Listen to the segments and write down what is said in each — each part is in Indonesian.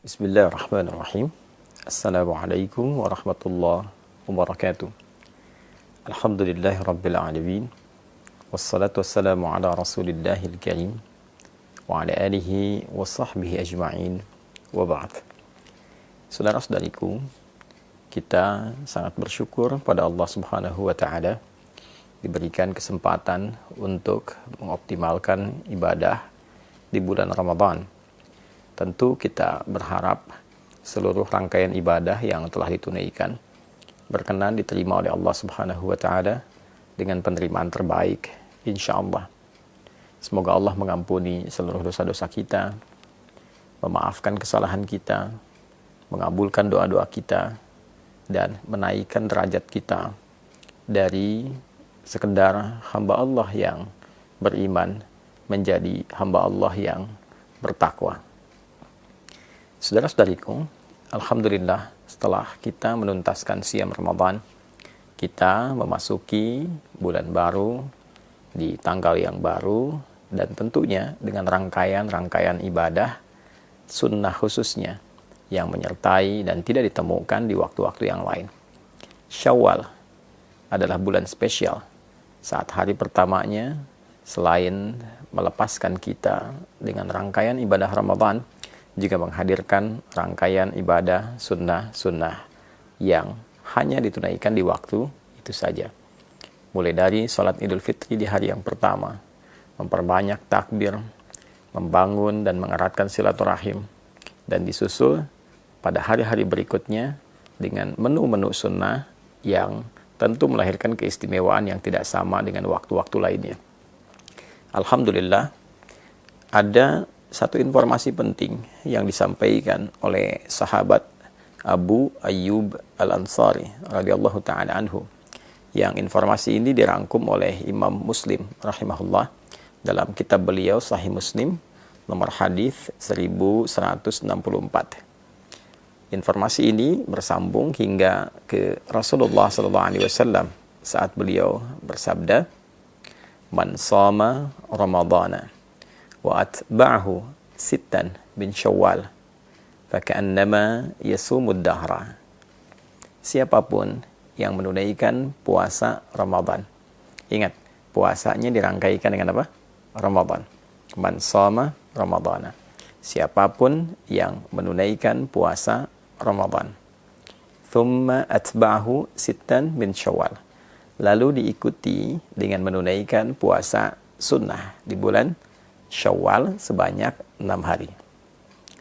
Bismillahirrahmanirrahim. Assalamualaikum warahmatullahi wabarakatuh. Alhamdulillahi rabbil alamin. Wassalatu wassalamu ala rasulillahil karim wa ala alihi wa sahbihi ajma'in wa ba'd. Saudara-saudariku, kita sangat bersyukur pada Allah Subhanahu wa ta'ala diberikan kesempatan untuk mengoptimalkan ibadah di bulan Ramadan. Tentu kita berharap seluruh rangkaian ibadah yang telah ditunaikan berkenan diterima oleh Allah Subhanahu wa ta'ala dengan penerimaan terbaik, insya Allah. Semoga Allah mengampuni seluruh dosa-dosa kita, memaafkan kesalahan kita, mengabulkan doa-doa kita, dan menaikkan derajat kita dari sekedar hamba Allah yang beriman menjadi hamba Allah yang bertakwa. Saudara-saudariku, alhamdulillah setelah kita menuntaskan siam Ramadan, kita memasuki bulan baru di tanggal yang baru dan tentunya dengan rangkaian-rangkaian ibadah sunnah khususnya yang menyertai dan tidak ditemukan di waktu-waktu yang lain. Syawal adalah bulan spesial saat hari pertamanya selain melepaskan kita dengan rangkaian ibadah Ramadan, juga menghadirkan rangkaian ibadah sunnah-sunnah yang hanya ditunaikan di waktu itu saja. Mulai dari sholat Idul Fitri di hari yang pertama, memperbanyak takbir, membangun dan mengeratkan silaturahim, dan disusul pada hari-hari berikutnya dengan menu-menu sunnah yang tentu melahirkan keistimewaan yang tidak sama dengan waktu-waktu lainnya. Alhamdulillah, ada satu informasi penting yang disampaikan oleh sahabat Abu Ayyub Al-Ansari radhiyallahu ta'ala anhu, yang informasi ini dirangkum oleh Imam Muslim rahimahullah dalam kitab beliau Sahih Muslim nomor hadis 1164. Informasi ini bersambung hingga ke Rasulullah SAW saat beliau bersabda, "Man shama Ramadana wa atba'ahu sittan bin Syawal faka'annama yasumud dahra." Siapapun yang menunaikan puasa Ramadan. Ingat, puasanya dirangkaikan dengan apa? Ramadan. Man shama Ramadana. Siapapun yang menunaikan puasa Ramadan. Thumma atba'ahu sittan bin Syawal. Lalu diikuti dengan menunaikan puasa sunnah di bulan Syawal sebanyak 6 hari.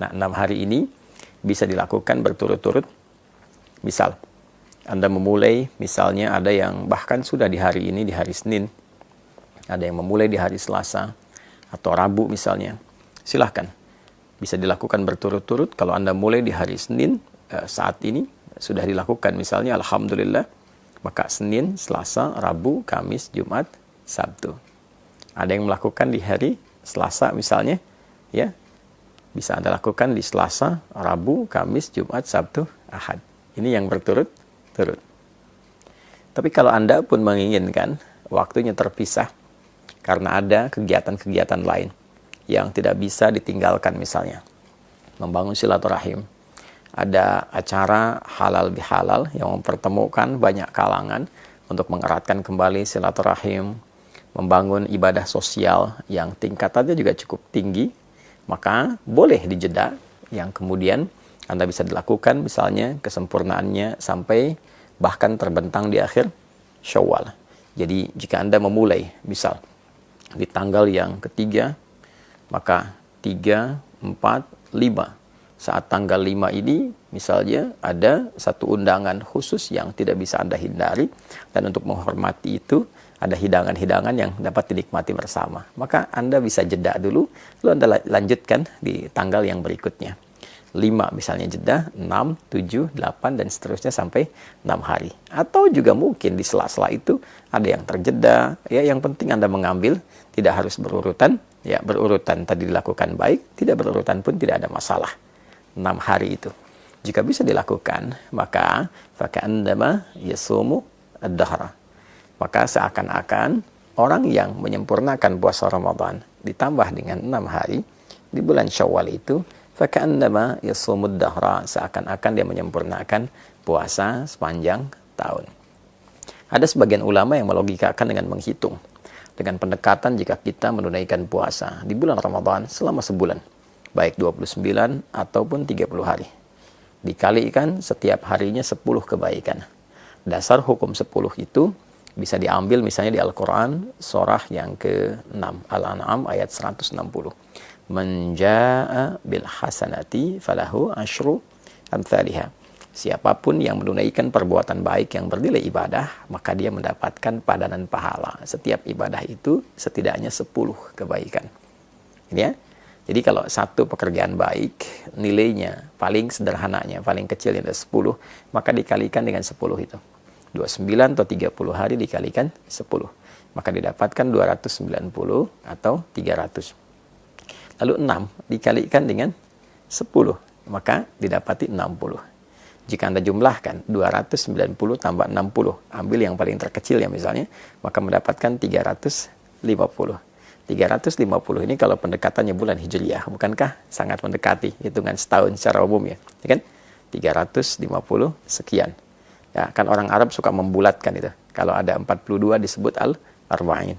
Nah, 6 hari ini bisa dilakukan berturut-turut. Misal, Anda memulai, misalnya ada yang bahkan sudah di hari ini, di hari Senin. Ada yang memulai di hari Selasa atau Rabu misalnya. Silahkan. Bisa dilakukan berturut-turut. Kalau Anda mulai di hari Senin, saat ini sudah dilakukan misalnya, alhamdulillah, maka Senin, Selasa, Rabu, Kamis, Jumat, Sabtu. Ada yang melakukan di hari Selasa misalnya, ya, bisa Anda lakukan di Selasa, Rabu, Kamis, Jumat, Sabtu, Ahad. Ini yang berturut-turut. Tapi kalau Anda pun menginginkan waktunya terpisah karena ada kegiatan-kegiatan lain yang tidak bisa ditinggalkan, misalnya membangun silaturahim, ada acara halal bihalal yang mempertemukan banyak kalangan untuk mengeratkan kembali silaturahim, membangun ibadah sosial yang tingkatannya juga cukup tinggi, maka boleh dijeda yang kemudian Anda bisa dilakukan misalnya kesempurnaannya sampai bahkan terbentang di akhir Syawal. Jadi jika Anda memulai misal di tanggal yang ketiga, maka 3, 4, 5. Saat tanggal 5 ini misalnya ada satu undangan khusus yang tidak bisa Anda hindari, dan untuk menghormati itu ada hidangan-hidangan yang dapat dinikmati bersama. Maka Anda bisa jeda dulu, lalu Anda lanjutkan di tanggal yang berikutnya. 5 misalnya jeda, 6, 7, 8, dan seterusnya sampai 6 hari. Atau juga mungkin di sela-sela itu ada yang terjeda, ya, yang penting Anda mengambil, tidak harus berurutan, ya, berurutan tadi dilakukan baik, tidak berurutan pun tidak ada masalah. 6 hari itu. Jika bisa dilakukan, maka faka'annama yasumu ad-dahra. Maka seakan-akan orang yang menyempurnakan puasa Ramadan ditambah dengan 6 hari di bulan Syawal itu faka'annama yasumud dahra, seakan-akan dia menyempurnakan puasa sepanjang tahun. Ada sebagian ulama yang melogikakan dengan menghitung, dengan pendekatan jika kita menunaikan puasa di bulan Ramadan selama sebulan, baik 29 ataupun 30 hari. Dikalikan setiap harinya 10 kebaikan. Dasar hukum 10 itu bisa diambil misalnya di Al-Quran, surah yang ke-6, Al-An'am ayat 160. Man jaa'a bil hasanati falahu asyru amthaliha. Siapapun yang menunaikan perbuatan baik yang bernilai ibadah, maka dia mendapatkan padanan pahala. Setiap ibadah itu setidaknya 10 kebaikan. Ya. Jadi kalau satu pekerjaan baik, nilainya paling sederhananya, paling kecilnya ada 10, maka dikalikan dengan 10 itu. 29 atau 30 hari dikalikan 10. Maka didapatkan 290 atau 300. Lalu 6 dikalikan dengan 10, maka didapati 60. Jika Anda jumlahkan 290 tambah 60, ambil yang paling terkecil ya misalnya, maka mendapatkan 350. 350 ini kalau pendekatannya bulan Hijriyah, bukankah sangat mendekati hitungan setahun secara umum ya? Ya kan? 350 sekian. Ya, kan orang Arab suka membulatkan itu. Kalau ada 42 disebut al-arba'in.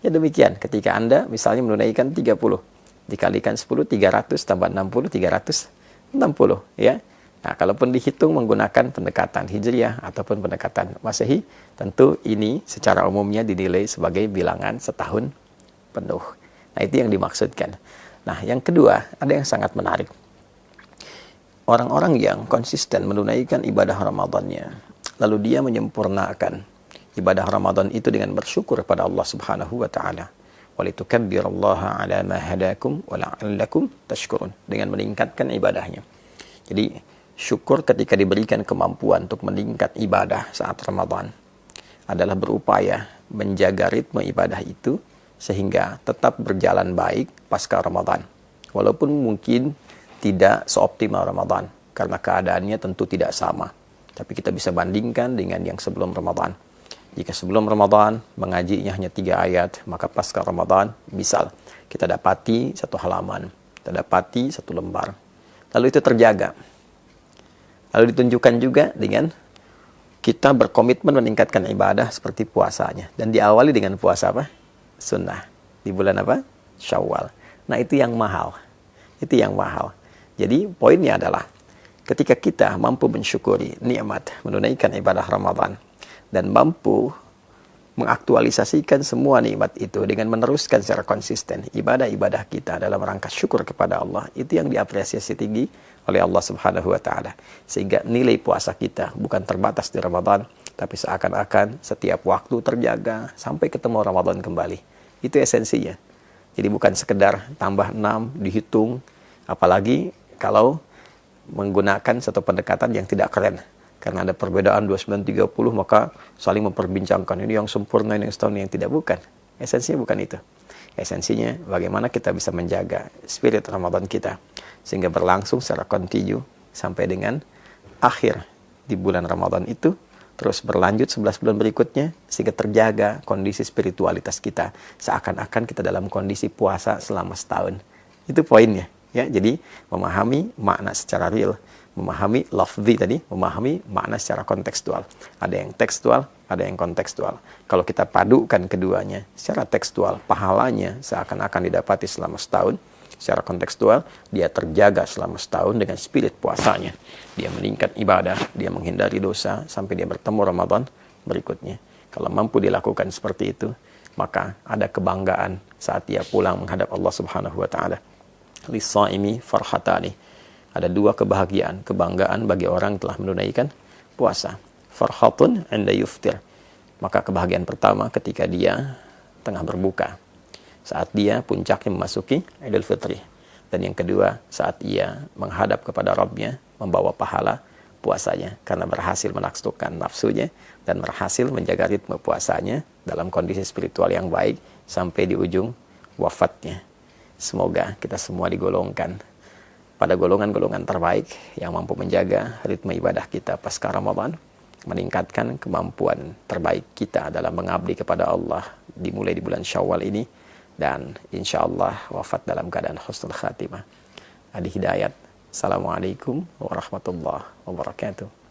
Ya demikian, ketika Anda misalnya menunaikan 30, dikalikan 10, 300 tambah 60, 360 ya. Nah, kalaupun dihitung menggunakan pendekatan Hijriyah ataupun pendekatan Masehi, tentu ini secara umumnya dinilai sebagai bilangan setahun penuh. Nah, itu yang dimaksudkan. Nah, yang kedua, ada yang sangat menarik. Orang-orang yang konsisten menunaikan ibadah Ramadannya, lalu dia menyempurnakan ibadah Ramadan itu dengan bersyukur pada Allah Subhanahu wa taala. Walitukabbirallaha ala ma hadakum wa la'allakum tashkurun, dengan meningkatkan ibadahnya. Jadi, syukur ketika diberikan kemampuan untuk meningkat ibadah saat Ramadan adalah berupaya menjaga ritme ibadah itu sehingga tetap berjalan baik pasca Ramadan. Walaupun mungkin tidak seoptimal Ramadan, karena keadaannya tentu tidak sama. Tapi kita bisa bandingkan dengan yang sebelum Ramadan. Jika sebelum Ramadan mengajinya hanya 3 ayat, maka pasca Ramadan, misal, kita dapati 1 halaman, kita dapati 1 lembar. Lalu itu terjaga. Lalu ditunjukkan juga dengan kita berkomitmen meningkatkan ibadah seperti puasanya. Dan diawali dengan puasa apa? Sunnah. Di bulan apa? Syawal. Nah, itu yang mahal. Itu yang mahal. Jadi, poinnya adalah ketika kita mampu mensyukuri nikmat menunaikan ibadah Ramadan dan mampu mengaktualisasikan semua nikmat itu dengan meneruskan secara konsisten ibadah-ibadah kita dalam rangka syukur kepada Allah, itu yang diapresiasi tinggi oleh Allah Subhanahu wa taala. Sehingga nilai puasa kita bukan terbatas di Ramadan, tapi seakan-akan setiap waktu terjaga sampai ketemu Ramadan kembali. Itu esensinya. Jadi bukan sekedar tambah 6 dihitung, apalagi kalau menggunakan satu pendekatan yang tidak keren. Karena ada perbedaan 29-30, maka saling memperbincangkan ini yang sempurna, ini yang setahun, yang tidak, bukan. Esensinya bukan itu. Esensinya bagaimana kita bisa menjaga spirit Ramadan kita sehingga berlangsung secara kontinu sampai dengan akhir di bulan Ramadan itu, terus berlanjut 11 bulan berikutnya sehingga terjaga kondisi spiritualitas kita seakan-akan kita dalam kondisi puasa selama setahun. Itu poinnya ya. Jadi memahami makna secara real, memahami lafzi tadi, memahami makna secara kontekstual. Ada yang tekstual, ada yang kontekstual. Kalau kita padukan keduanya secara tekstual, pahalanya seakan-akan didapati selama setahun. Secara kontekstual, dia terjaga selama setahun dengan spirit puasanya. Dia meningkat ibadah, dia menghindari dosa, sampai dia bertemu Ramadan berikutnya. Kalau mampu dilakukan seperti itu, maka ada kebanggaan saat dia pulang menghadap Allah Subhanahu wa taala. Lis-shaimi farhatani. Ada 2 kebahagiaan, kebanggaan bagi orang yang telah menunaikan puasa. Farhatun 'inda yuftir. Maka kebahagiaan pertama ketika dia tengah berbuka, saat dia puncaknya memasuki Idul Fitri. Dan yang kedua, saat ia menghadap kepada Rabb-nya, membawa pahala puasanya karena berhasil menaklukkan nafsunya dan berhasil menjaga ritme puasanya dalam kondisi spiritual yang baik sampai di ujung wafatnya. Semoga kita semua digolongkan pada golongan-golongan terbaik yang mampu menjaga ritme ibadah kita pasca Ramadan, meningkatkan kemampuan terbaik kita dalam mengabdi kepada Allah dimulai di bulan Syawal ini, dan insya Allah wafat dalam keadaan husnul khatimah. Adi Hidayat. Assalamualaikum warahmatullahi wabarakatuh.